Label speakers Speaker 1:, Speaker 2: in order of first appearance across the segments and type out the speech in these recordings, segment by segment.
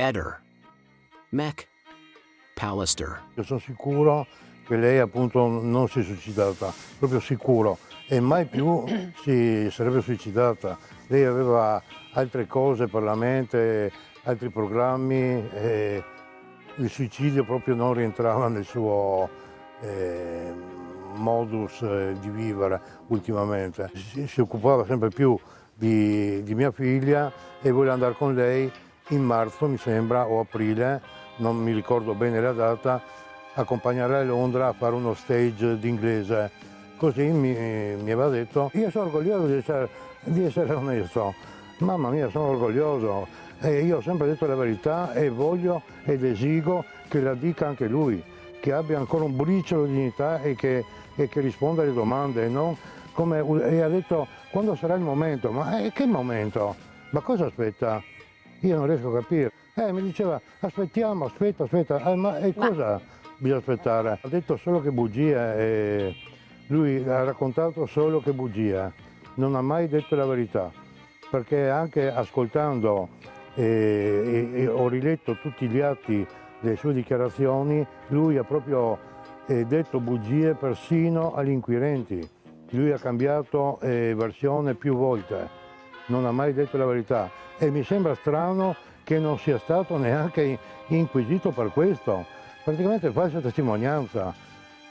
Speaker 1: Eder, McAllister.
Speaker 2: Io sono sicuro che lei appunto non si è suicidata, proprio sicuro, e mai più si sarebbe suicidata. Lei aveva altre cose per la mente, altri programmi, e il suicidio proprio non rientrava nel suo modus di vivere ultimamente. Si occupava sempre più di mia figlia e voleva andare con lei in marzo, mi sembra, o aprile, non mi ricordo bene la data, accompagnarla a Londra a fare uno stage d'inglese. Così mi aveva detto, io sono orgoglioso di essere onesto, mamma mia sono orgoglioso, e io ho sempre detto la verità e voglio ed esigo che la dica anche lui, che abbia ancora un briciolo di dignità e che risponda alle domande, non come, e ha detto quando sarà il momento, ma che momento? Ma cosa aspetta? Io non riesco a capire. Mi diceva aspettiamo, aspetta, ma cosa bisogna aspettare? Ha detto solo che bugie, e lui ha raccontato solo che bugie, non ha mai detto la verità, perché anche ascoltando e ho riletto tutti gli atti delle sue dichiarazioni, lui ha proprio detto bugie persino agli inquirenti. Lui ha cambiato versione più volte, non ha mai detto la verità e mi sembra strano che non sia stato neanche inquisito per questo, praticamente falsa testimonianza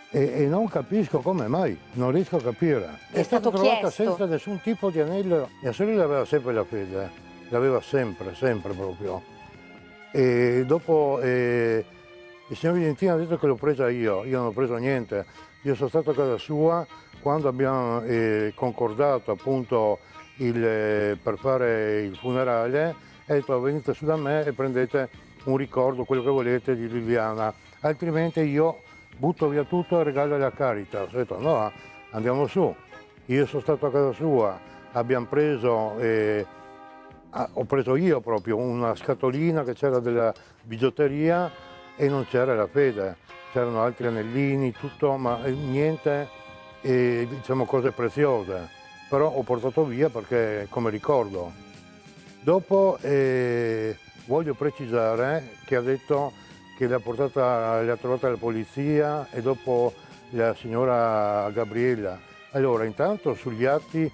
Speaker 2: e non capisco come mai, non riesco a capire.
Speaker 3: È stato
Speaker 2: trovata
Speaker 3: chiesto.
Speaker 2: senza nessun tipo di anello, mia sorella aveva sempre la fede, l'aveva sempre proprio. E dopo il signor Vigentino ha detto che l'ho presa io non ho preso niente, io sono stato a casa sua quando abbiamo concordato appunto per fare il funerale, e ha detto venite su da me e prendete un ricordo, quello che volete di Liliana, altrimenti io butto via tutto e regalo alla Caritas. Ho detto no, andiamo su. Io sono stato a casa sua, abbiamo preso, ho preso io proprio una scatolina che c'era della bigiotteria e non c'era la fede, c'erano altri anellini, tutto, ma niente, diciamo cose preziose, però ho portato via perché come ricordo. Dopo voglio precisare che ha detto che l'ha trovata la polizia e dopo la signora Gabriella. Allora, intanto sugli atti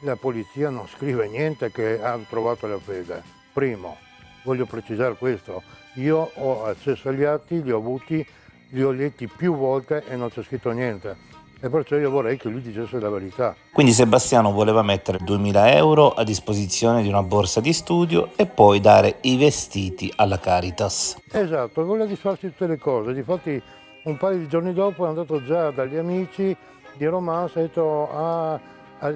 Speaker 2: la polizia non scrive niente che ha trovato la fede. Primo, voglio precisare questo. Io ho accesso agli atti, li ho avuti, li ho letti più volte e non c'è scritto niente. E perciò io vorrei che lui dicesse la verità.
Speaker 4: Quindi Sebastiano voleva mettere 2000 euro a disposizione di una borsa di studio e poi dare i vestiti alla Caritas.
Speaker 2: Esatto, voleva disfarsi tutte le cose. Difatti un paio di giorni dopo è andato già dagli amici di Romance, ha detto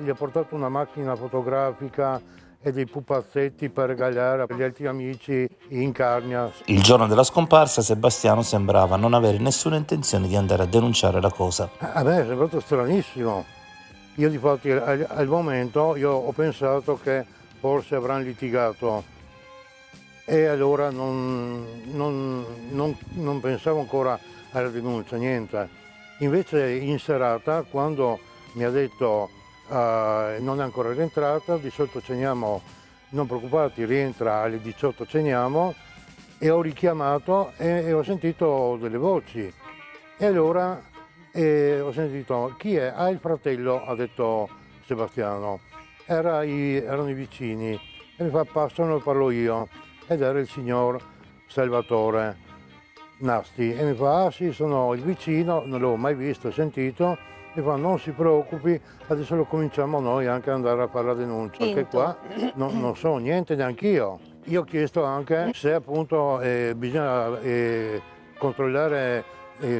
Speaker 2: gli ha portato una macchina fotografica e dei pupazzetti per regalare agli altri amici in Carnia.
Speaker 4: Il giorno della scomparsa Sebastiano sembrava non avere nessuna intenzione di andare a denunciare la cosa.
Speaker 2: A me è sembrato stranissimo. Io difatti al momento io ho pensato che forse avranno litigato e allora non pensavo ancora alla denuncia, niente. Invece in serata, quando mi ha detto non è ancora rientrata, di solito ceniamo, non preoccupati, rientra alle 18 ceniamo, e ho richiamato e ho sentito delle voci. E allora ho sentito chi è? Ah, il fratello, ha detto Sebastiano. Erano i vicini e mi fa passano e parlo io. Ed era il signor Salvatore Nasti e mi fa ah sì sono il vicino, non l'avevo mai visto, sentito, mi fa non si preoccupi, adesso lo cominciamo noi anche ad andare a fare la denuncia, perché qua non so niente neanche io. Io ho chiesto anche se appunto bisogna controllare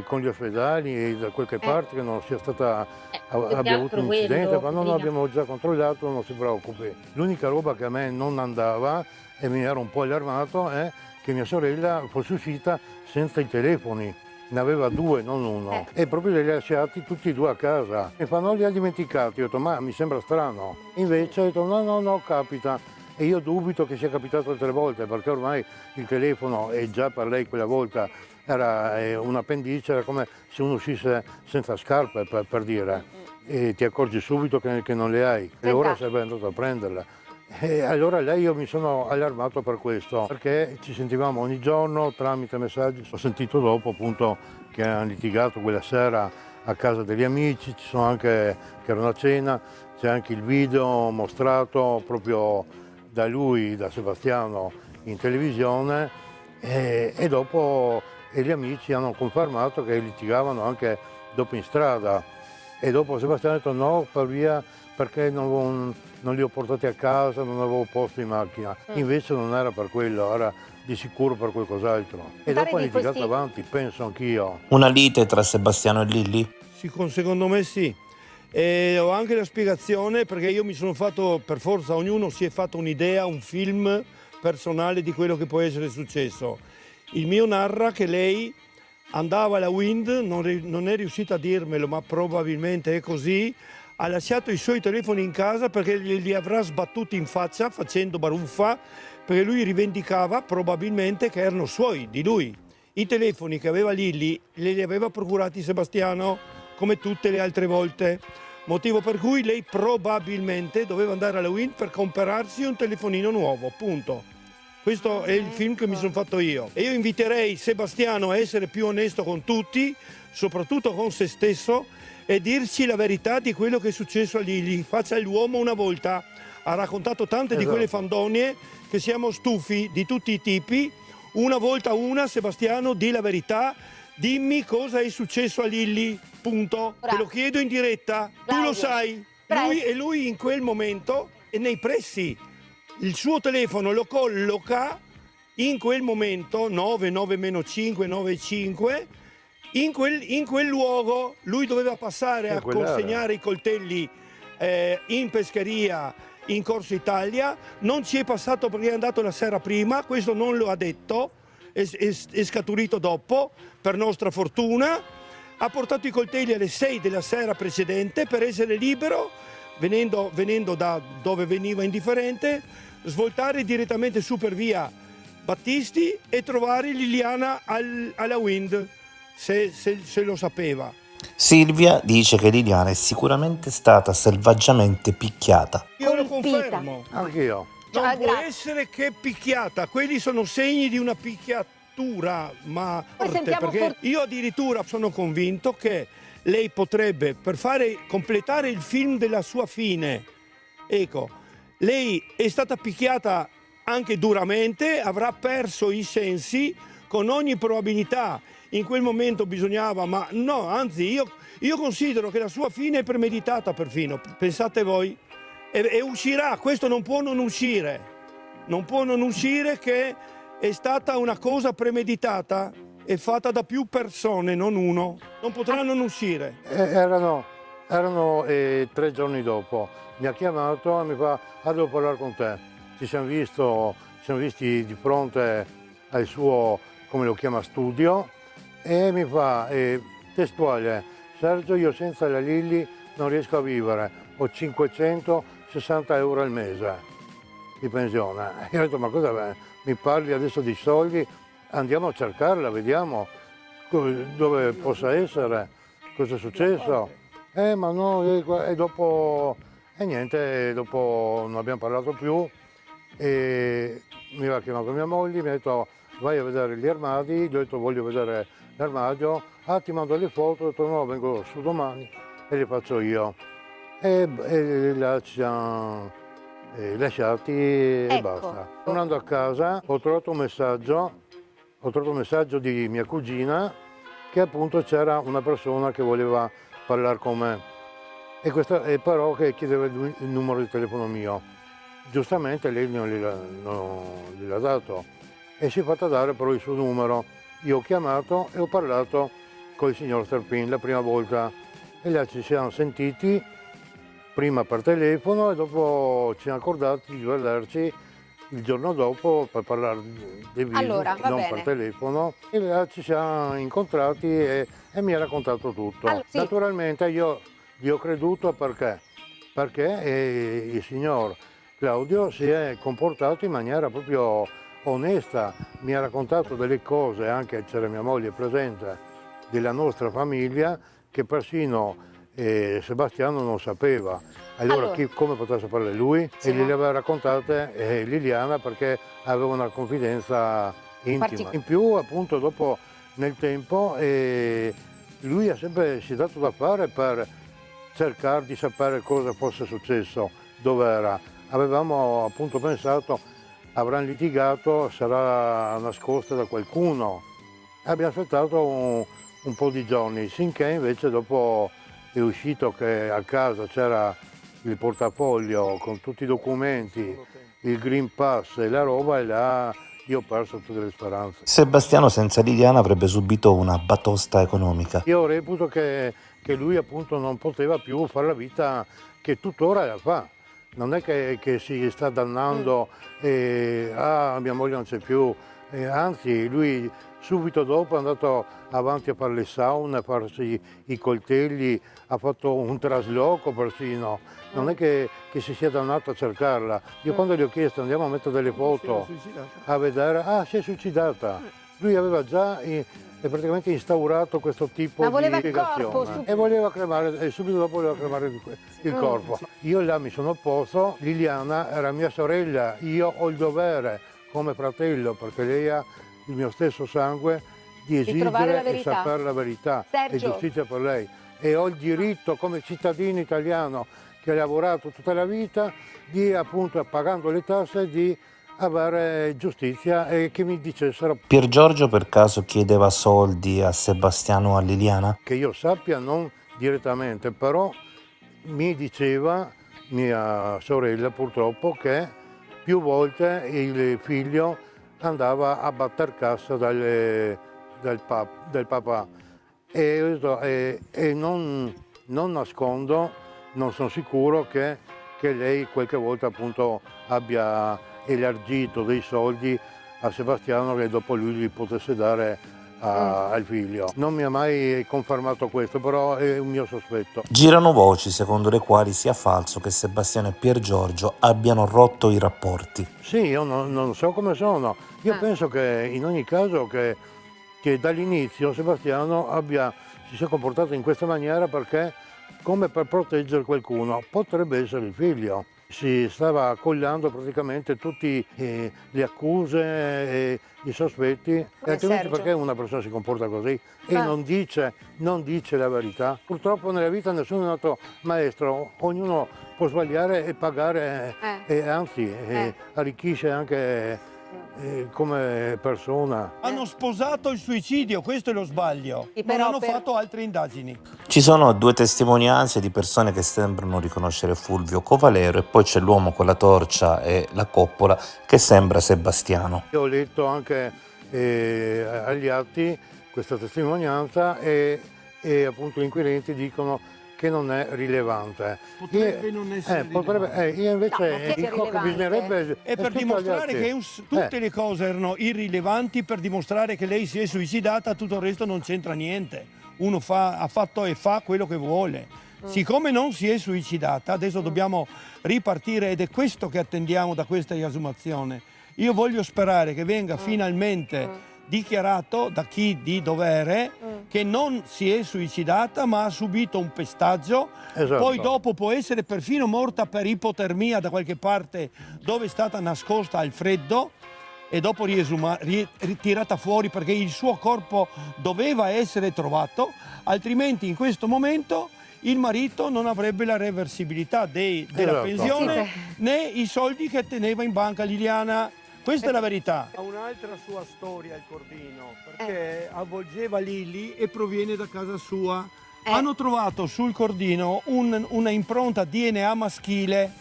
Speaker 2: con gli ospedali e da qualche parte che non sia stata abbia avuto un incidente, ma no, abbiamo già controllato, non si preoccupi. L'unica roba che a me non andava e mi ero un po' allarmato è che mia sorella fosse uscita senza i telefoni, ne aveva due, non uno, e proprio li ha lasciati tutti e due a casa. Mi fa, non li ha dimenticati, ho detto, ma mi sembra strano. Invece ho detto, no, capita. E io dubito che sia capitato altre volte, perché ormai il telefono, e già per lei quella volta, era un'appendice, era come se uno uscisse senza scarpe, per dire, e ti accorgi subito che non le hai. E ora sarebbe andato a prenderla. E allora lei io mi sono allarmato per questo, perché ci sentivamo ogni giorno tramite messaggi. Ho sentito dopo appunto che hanno litigato quella sera a casa degli amici, ci sono anche, che erano a cena, c'è anche il video mostrato proprio da lui, da Sebastiano, in televisione e dopo gli amici hanno confermato che litigavano anche dopo in strada e dopo Sebastiano ha detto no, per via perché non li ho portati a casa, non avevo posto in macchina. Invece non era per quello, era di sicuro per qualcos'altro. E dopo hanno litigato avanti, penso anch'io.
Speaker 4: Una lite tra Sebastiano e Lilli?
Speaker 1: Secondo me sì. E ho anche la spiegazione perché io mi sono fatto, per forza, ognuno si è fatto un'idea, un film personale di quello che può essere successo. Il mio narra che lei andava alla Wind, non è riuscita a dirmelo, ma probabilmente è così, ha lasciato i suoi telefoni in casa perché li avrà sbattuti in faccia facendo baruffa, perché lui rivendicava probabilmente che erano suoi, di lui. I telefoni che aveva Lilli li aveva procurati Sebastiano, come tutte le altre volte. Motivo per cui lei probabilmente doveva andare alla Wind per comprarsi un telefonino nuovo, punto. Questo è il film che mi sono fatto io. E io inviterei Sebastiano a essere più onesto con tutti, soprattutto con se stesso, e dirci la verità di quello che è successo a Lilli. Faccia l'uomo una volta. Ha raccontato tante di quelle fandonie che siamo stufi di tutti i tipi. Una volta una, Sebastiano, di la verità. Dimmi cosa è successo a Lilli, punto. Te lo chiedo in diretta, tu lo sai. Lui in quel momento è nei pressi. Il suo telefono lo colloca in quel momento, 9, 9 meno 5, 9, 5, in quel luogo. Lui doveva passare a consegnare i coltelli in pescheria in Corso Italia, non ci è passato perché è andato la sera prima, questo non lo ha detto, è scaturito dopo, per nostra fortuna. Ha portato i coltelli alle 6 della sera precedente per essere libero, venendo da dove veniva indifferente, svoltare direttamente su per via Battisti e trovare Liliana alla Wind, se lo sapeva.
Speaker 4: Silvia dice che Liliana è sicuramente stata selvaggiamente picchiata.
Speaker 1: Io lo confermo.
Speaker 2: Anch'io.
Speaker 1: Non può essere che picchiata, quelli sono segni di una picchiatura, ma forte, perché io addirittura sono convinto che lei potrebbe, per fare completare il film della sua fine, ecco, lei è stata picchiata anche duramente, avrà perso i sensi, con ogni probabilità in quel momento bisognava, ma no, anzi io considero che la sua fine è premeditata perfino, pensate voi. E uscirà, questo non può non uscire, che è stata una cosa premeditata e fatta da più persone, non uno, non potrà non uscire.
Speaker 2: Erano 3 giorni dopo, mi ha chiamato e mi fa, devo parlare con te, ci siamo visti di fronte al suo, come lo chiama, studio e mi fa, testuale, Sergio, io senza la Lilli non riesco a vivere, ho 560 euro al mese di pensione. Io ho detto, ma cosa mi parli adesso di soldi? Andiamo a cercarla, vediamo dove possa essere, cosa è successo. Ma no, e dopo, niente, dopo non abbiamo parlato più e mi aveva chiamato mia moglie, mi ha detto vai a vedere gli armadi, gli ho detto voglio vedere l'armadio, ti mando le foto, ho detto no, vengo su domani e le faccio io. E là ci siamo lasciati e basta. Tornando a casa ho trovato un messaggio di mia cugina che appunto c'era una persona che voleva parlare con me e però che chiedeva il numero di telefono mio. Giustamente lei non gliel'ha dato e si è fatta dare però il suo numero. Io ho chiamato e ho parlato con il signor Sterpin la prima volta e là ci siamo sentiti prima per telefono e dopo ci siamo accordati di vederci il giorno dopo per parlare di viso, non per telefono. E là ci siamo incontrati e mi ha raccontato tutto. Naturalmente io gli ho creduto perché il signor Claudio si è comportato in maniera proprio onesta, mi ha raccontato delle cose, anche c'era mia moglie presente, della nostra famiglia, che persino e Sebastiano non sapeva. Allora, come poteva sapere lui?
Speaker 3: Sì,
Speaker 2: E gliele aveva raccontate Liliana perché aveva una confidenza intima. In più, appunto, dopo nel tempo lui si è dato da fare per cercare di sapere cosa fosse successo, dove era. Avevamo appunto pensato, avranno litigato, sarà nascosta da qualcuno. Abbiamo aspettato un po' di giorni, finché invece dopo è uscito che a casa c'era il portafoglio con tutti i documenti, il Green Pass e la roba, e là io ho perso tutte le speranze.
Speaker 4: Sebastiano senza Liliana avrebbe subito una batosta economica.
Speaker 2: Io reputo che lui appunto non poteva più fare la vita che tuttora la fa. Non è che si sta dannando e mia moglie non c'è più, anzi lui subito dopo è andato avanti a fare le saune, a farsi i coltelli, ha fatto un trasloco persino. Non è che si sia dannato a cercarla. Io quando gli ho chiesto andiamo a mettere delle foto a vedere, si è suicidata. Lui aveva già praticamente instaurato questo tipo di spiegazione e voleva cremare, e subito dopo voleva cremare il corpo. Io là mi sono opposto, Liliana era mia sorella, io ho il dovere come fratello, perché lei ha il mio stesso sangue, di esigere e sapere la verità e giustizia per lei. E ho il diritto come cittadino italiano che ha lavorato tutta la vita di, appunto, pagando le tasse, di avere giustizia e che mi dicessero.
Speaker 4: Pier Giorgio per caso chiedeva soldi a Sebastiano o a Liliana?
Speaker 2: Che io sappia non direttamente, però mi diceva mia sorella purtroppo che più volte il figlio andava a batter cassa del papà e non nascondo, non sono sicuro che lei qualche volta appunto abbia elargito dei soldi a Sebastiano che dopo lui li potesse dare al figlio. Non mi ha mai confermato questo, però è un mio sospetto.
Speaker 4: Girano voci secondo le quali sia falso che Sebastiano e Pier Giorgio abbiano rotto i rapporti.
Speaker 2: Sì, io non so come sono. Io penso che in ogni caso che dall'inizio Sebastiano si sia comportato in questa maniera perché come per proteggere qualcuno, potrebbe essere il figlio. Si stava accogliendo praticamente tutte le accuse e i sospetti, e altrimenti perché una persona si comporta così e non dice la verità? Purtroppo nella vita nessuno è nato maestro, ognuno può sbagliare e pagare, e anzi arricchisce anche come persona.
Speaker 1: Hanno sposato il suicidio, questo è lo sbaglio. Non hanno fatto altre indagini.
Speaker 4: Ci sono due testimonianze di persone che sembrano riconoscere Fulvio Covalero e poi c'è l'uomo con la torcia e la coppola che sembra Sebastiano.
Speaker 2: Io ho letto anche agli atti questa testimonianza e appunto gli inquirenti dicono che non è rilevante.
Speaker 1: Potrebbe non essere rilevante.
Speaker 2: Io invece dico che bisognerebbe...
Speaker 1: E per dimostrare che tutte le cose erano irrilevanti, per dimostrare che lei si è suicidata, tutto il resto non c'entra niente. Uno ha fatto e fa quello che vuole. Siccome non si è suicidata, adesso dobbiamo ripartire ed è questo che attendiamo da questa riesumazione. Io voglio sperare che venga finalmente dichiarato da chi di dovere che non si è suicidata ma ha subito un pestaggio, poi dopo può essere perfino morta per ipotermia da qualche parte dove è stata nascosta al freddo e dopo ritirata fuori perché il suo corpo doveva essere trovato, altrimenti in questo momento il marito non avrebbe la reversibilità della pensione né i soldi che teneva in banca Liliana. Questa è la verità. Ha un'altra sua storia il Cordino, perché avvolgeva Lili e proviene da casa sua. Hanno trovato sul Cordino una impronta DNA maschile.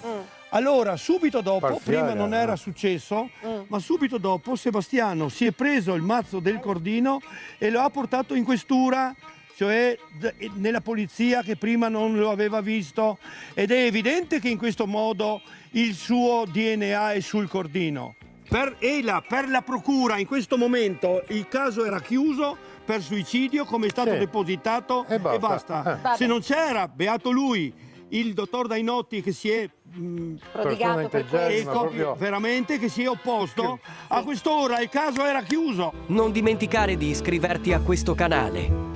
Speaker 1: Allora, subito dopo, prima non era successo, ma subito dopo Sebastiano si è preso il mazzo del Cordino e lo ha portato in questura, cioè nella polizia che prima non lo aveva visto. Ed è evidente che in questo modo il suo DNA è sul Cordino. Per la procura in questo momento il caso era chiuso per suicidio, come è stato depositato e basta. Se non c'era, beato lui, il dottor Dainotti che si è
Speaker 3: prodigato per questo.
Speaker 1: Veramente che si è opposto, a quest'ora il caso era chiuso.
Speaker 5: Non dimenticare di iscriverti a questo canale.